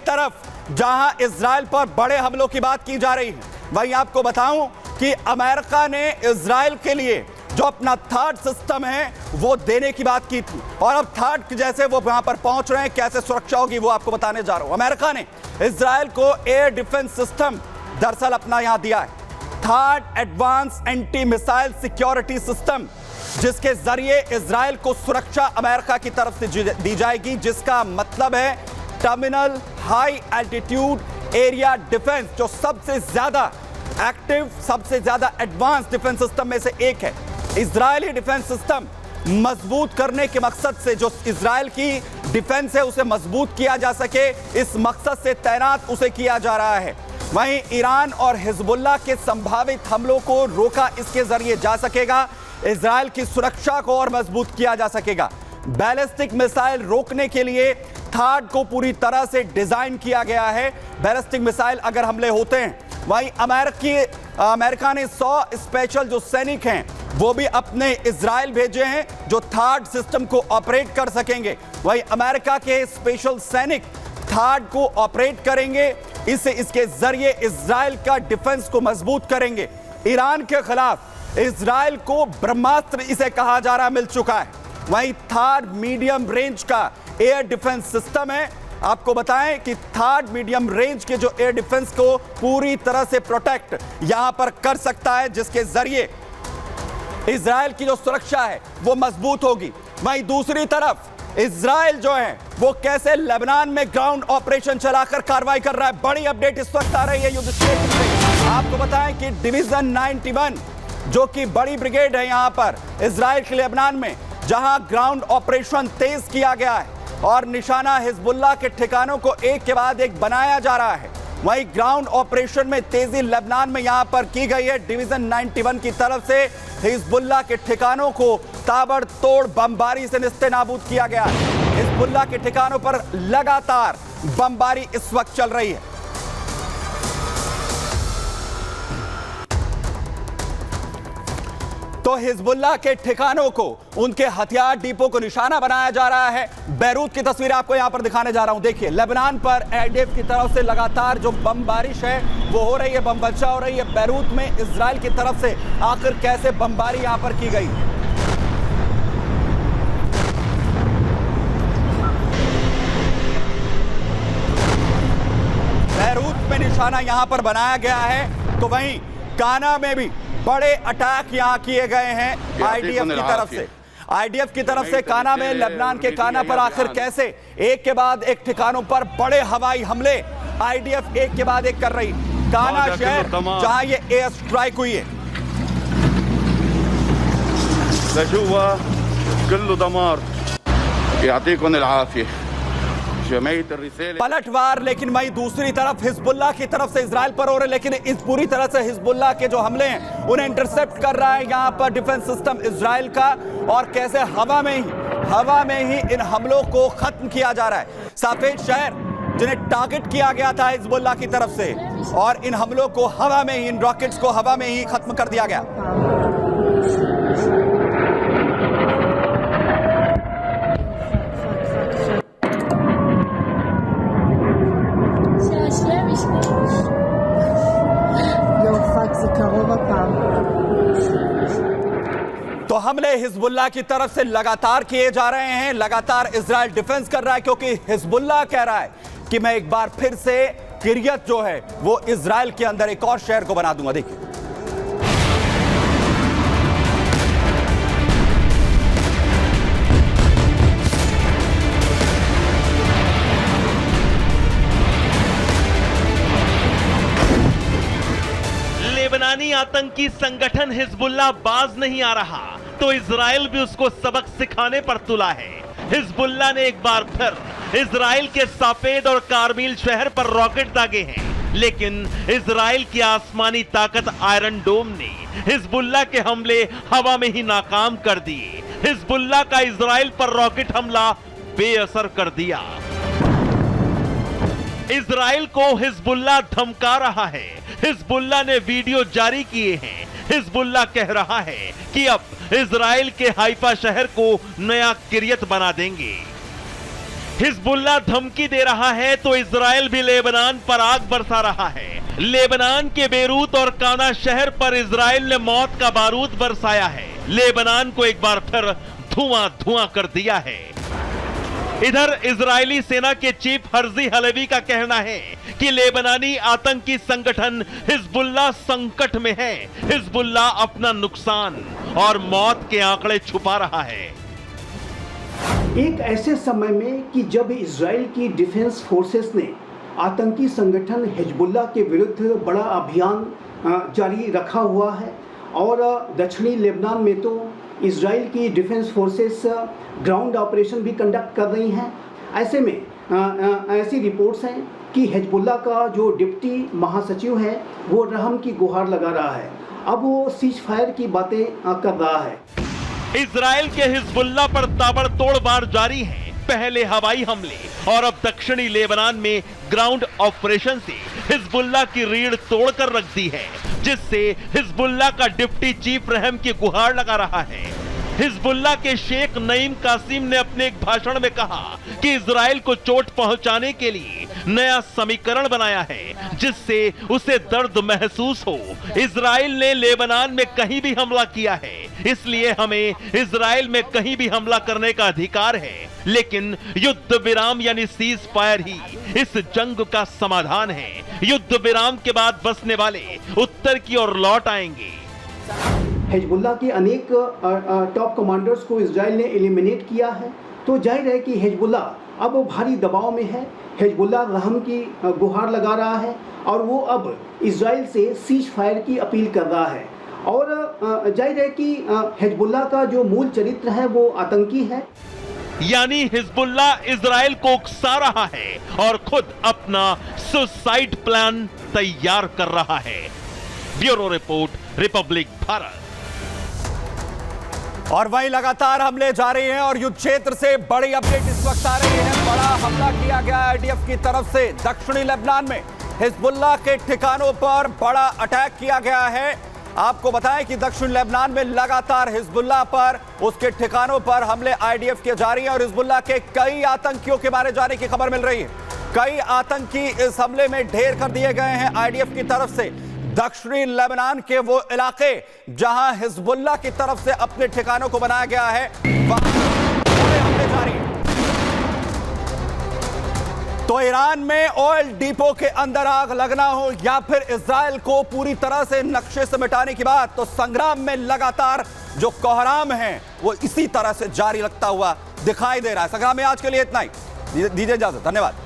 तरफ जहां इजराइल पर बड़े हमलों की बात की जा रही है, वहीं आपको बताऊं कि अमेरिका ने इजराइल के लिए जो अपना थर्ड सिस्टम है वो देने की बात की थी, और अब थर्ड जैसे वो वहां पर पहुंच रहे हैं, कैसे सुरक्षा होगी वो आपको बताने जा रहा हूं। अमेरिका ने इजराइल को एयर डिफेंस सिस्टम दरअसल अपना यहां दिया है, third advance anti missile security system, जिसके जरिए इजराइल को सुरक्षा अमेरिका की तरफ से दी जाएगी, जिसका मतलब है terminal high altitude area defence, जो सबसे ज्यादा एक्टिव, सबसे ज्यादा एडवांस डिफेंस सिस्टम में से एक है। इजरायली डिफेंस सिस्टम मजबूत करने के मकसद से, जो इजराइल की डिफेंस है उसे मजबूत किया जा सके, इस मकसद से तैनात उसे किया जा रहा है। वहीं ईरान और हिजबुल्लाह के संभावित हमलों को रोका इसके जरिए जा सकेगा, इजराइल की सुरक्षा को और मजबूत किया जा सकेगा। बैलिस्टिक मिसाइल रोकने के लिए थर्ड को पूरी तरह से डिजाइन किया गया है। बैलिस्टिक मिसाइल अगर हमले होते हैं, वहीं अमेरिका ने 100 स्पेशल जो सैनिक हैं वो भी अपने इजराइल भेजे हैं, जो थर्ड सिस्टम को ऑपरेट कर सकेंगे। वहीं अमेरिका के स्पेशल सैनिक थर्ड को ऑपरेट करेंगे, इसके जरिए इजराइल का डिफेंस को मजबूत करेंगे। ईरान के खिलाफ इजराइल को ब्रह्मास्त्र इसे कहा जा रहा मिल चुका है। वहीं थर्ड मीडियम रेंज का एयर डिफेंस सिस्टम है। आपको बताएं कि थर्ड मीडियम रेंज के जो एयर डिफेंस को पूरी तरह से प्रोटेक्ट यहां पर कर सकता है, जिसके जरिए इजराइल की जो सुरक्षा है वो मजबूत होगी। वहीं दूसरी तरफ इजराइल जो है वो कैसे लेबनान में ग्राउंड ऑपरेशन चलाकर कार्रवाई कर रहा है। बड़ी अपडेट इस वक्त आ रही है युद्ध क्षेत्र से। आपको बताएं कि डिवीजन 91 जो कि बड़ी ब्रिगेड है यहां पर इजराइल के लेबनान में, जहां ग्राउंड ऑपरेशन तेज किया गया है और निशाना हिजबुल्लाह के ठिकानों को एक के बाद एक बनाया जा रहा है। वहीं ग्राउंड ऑपरेशन में तेजी लेबनान में यहां पर की गई है। डिवीजन 91 की तरफ से हिजबुल्लाह के ठिकानों को ताबड़तोड़ बमबारी से निस्तेनाबूद किया गया है। हिजबुल्लाह के ठिकानों पर लगातार बमबारी इस वक्त चल रही है। तो हिजबुल्लाह के ठिकानों को, उनके हथियार डिपो को निशाना बनाया जा रहा है। बैरूत की तस्वीर आपको यहां पर दिखाने जा रहा हूं। देखिए, लेबनान पर आईडीएफ की तरफ से लगातार जो बम बारिश है वो हो रही है, बम वर्षा हो रही है। बैरूत में इजराइल की तरफ से आखिर कैसे बमबारी यहां पर की गई। बैरूत में निशाना यहां पर बनाया गया है। तो वहीं काना में भी बड़े अटैक यहां किए गए हैं आईडीएफ की तरफ से। आईडीएफ की तरफ से काना में, लेबनान के काना पर आखिर कैसे एक के बाद एक ठिकानों पर बड़े हवाई हमले आईडीएफ एक के बाद एक कर रही। काना शहर जहां ये एयर स्ट्राइक हुई है, पलटवार। लेकिन वहीं दूसरी तरफ हिजबुल्लाह की तरफ से इजराइल पर हो रहे, लेकिन इस पूरी तरह से हिजबुल्लाह के जो हमले हैं उन्हें इंटरसेप्ट कर रहा है यहां पर डिफेंस सिस्टम इजराइल का, और कैसे हवा में ही इन हमलों को खत्म किया जा रहा है। सफेद शहर जिन्हें टारगेट किया गया था हिजबुल्लाह की तरफ से, और इन हमलों को हवा में ही, इन रॉकेट्स को हवा में ही खत्म कर दिया गया। तो हमले हिजबुल्लाह की तरफ से लगातार किए जा रहे हैं, लगातार इजराइल डिफेंस कर रहा है, क्योंकि हिजबुल्लाह कह रहा है कि मैं एक बार फिर से किरियत जो है वो इजराइल के अंदर एक और शहर को बना दूंगा। देखिए, लेबनानी आतंकी संगठन हिजबुल्लाह बाज नहीं आ रहा, तो इजराइल भी उसको सबक सिखाने पर तुला है। हिजबुल्लाह ने एक बार फिर इजराइल के साफेद और कारमील शहर पर रॉकेट दागे हैं, लेकिन इजराइल की आसमानी ताकत आयरन डोम ने हिजबुल्लाह के हमले हवा में ही नाकाम कर दिए। हिजबुल्लाह का इजराइल पर रॉकेट हमला बेअसर कर दिया। इजराइल को हिजबुल्लाह धमका रहा है। हिजबुल्लाह ने वीडियो जारी किए हैं। हिजबुल्लाह कह रहा है कि अब इजराइल के हाइफा शहर को नया किरियत बना देंगे। हिजबुल्लाह धमकी दे रहा है तो इजराइल भी लेबनान पर आग बरसा रहा है। लेबनान के बेरूत और काना शहर पर इजराइल ने मौत का बारूद बरसाया है। लेबनान को एक बार फिर धुआं धुआं कर दिया है। इधर इजरायली सेना के चीफ हर्जी हलेवी का कहना है कि लेबनानी आतंकी संगठन हिजबुल्लाह संकट में है। हिजबुल्लाह अपना नुकसान और मौत के आंकड़े छुपा रहा है। एक ऐसे समय में कि जब इजराइल की डिफेंस फोर्सेस ने आतंकी संगठन हिजबुल्लाह के विरुद्ध बड़ा अभियान जारी रखा हुआ है और दक्षिणी लेबनान में तो इजराइल की डिफेंस फोर्सेस ग्राउंड ऑपरेशन भी कंडक्ट कर रही हैं। ऐसे में ऐसी रिपोर्ट्स हैं कि हिजबुल्लाह का जो डिप्टी महासचिव है वो रहम की गुहार लगा रहा है। अब वो सीज फायर की बातें कर रहा है। इजराइल के हिजबुल्लाह पर ताबड़तोड़ वार जारी है। पहले हवाई हमले और अब दक्षिणी लेबनान में ग्राउंड ऑपरेशन से हिजबुल्लाह की रीढ़ तोड़कर रख दी है, जिससे हिजबुल्लाह का डिप्टी चीफ रहम की गुहार लगा रहा है। हिजबुल्लाह के शेख नईम कासिम ने अपने एक भाषण में कहा कि इजराइल को चोट पहुंचाने के लिए नया समीकरण बनाया है जिससे उसे दर्द महसूस हो। इजराइल ने लेबनान में कहीं भी हमला किया है, इसलिए हमें इजराइल में कहीं भी हमला करने का अधिकार है, लेकिन युद्ध विराम यानी सीज फायर ही इस जंग का समाधान है। युद्ध विराम के बाद बसने वाले उत्तर की ओर लौट आएंगे। हिजबुल्लाह के अनेक टॉप कमांडर्स को इजराइल ने एलिमिनेट किया है, तो जाहिर है कि हिजबुल्लाह अब भारी दबाव में है। हिजबुल्लाह रहम की गुहार लगा रहा है और वो अब इजराइल से सीज फायर की अपील कर रहा है। और जाहिर है कि हिजबुल्लाह का जो मूल चरित्र है वो आतंकी है। यानी हिजबुल्लाह इजराइल को उकसा रहा है और खुद अपना सुसाइड प्लान तैयार कर रहा है। Bureau report, Republic Bharat. और वहीं लगातार हमले जारी हैं और युद्ध क्षेत्र से बड़ी अपडेट इस वक्त आ रही है। बड़ा हमला किया गया आईडीएफ की तरफ से दक्षिणी लेबनान में हिजबुल्लाह के ठिकानों पर बड़ा अटैक किया गया है। आपको बताएं कि दक्षिण लेबनान में लगातार हिजबुल्लाह पर उसके ठिकानों पर हमले आईडीएफ के जारी हैं और हिजबुल्लाह के कई आतंकियों के मारे जाने की खबर मिल रही है। कई आतंकी इस हमले में ढेर कर दिए गए हैं आईडीएफ की तरफ से। दक्षिणी लेबनान के वो इलाके जहां हिजबुल्लाह की तरफ से अपने ठिकानों को बनाया गया है, वहां बड़े हमले जारी हैं। तो ईरान में ऑयल डिपो के अंदर आग लगना हो या फिर इजराइल को पूरी तरह से नक्शे से मिटाने की बात, तो संग्राम में लगातार जो कोहराम है वो इसी तरह से जारी लगता हुआ दिखाई दे रहा है। संग्राम में आज के लिए इतना ही, दीजिए इजाजत। धन्यवाद।